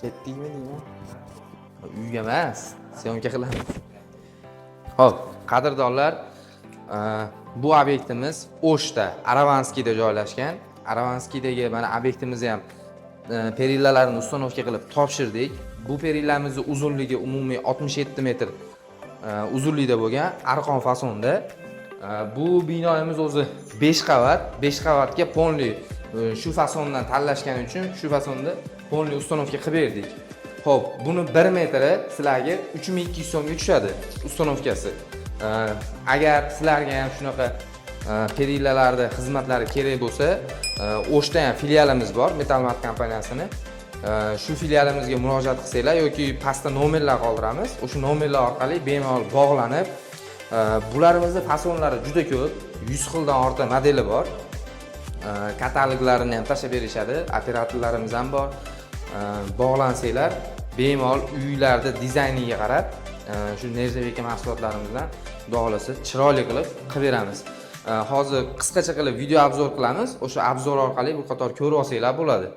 Ketdikmi deyman? Uyga emas, syomka qilamiz. Xo'p, qadrdonlar, bu obyektimiz O'shda, Aravanskiyda joylashgan. Aravanskiydagi mana obyektimizni ham perillalarni ustanovka qilib topshirdik. Bu perillarimizning uzunligi umumiy 67 metr uzunlikda bo'lgan, arqon fasonda. Bu binomiz o'zi 5 qavat, 5 qavatga polni shu fasondan tanlashgani uchun shu fasonda polni ustanovka qilib berdik. Xo'p, buni 1 metri sizlarga 3200 so'mga tushadi ustanovkasi. Agar sizlarga ham shunaqa perillalarda xizmatlari kerak bo'lsa, O'shda ham filialimiz bor, Metalmat kompaniyasini. Shu filialimizga murojaat qilsanglar yoki pastda nomerlar qoldiramiz. O'sha nomerlar orqali bemalol bog'lanib, bularimizni fasonlari juda ko'p, 100 xildan ortiq modeli bor. Kataloglarini ham tashlab berishadi, operatorlarimiz ham bor. Bog'lansanglar, bemalol uylarda dizayniga qarab, shu Nerzaveka mahsulotlarimizdan xudo xolasa chiroyli qilib beramiz. Hozir qisqacha qilib video obzor qilamiz. O'sha obzor orqali bu qator ko'rib olsanglar bo'ladi.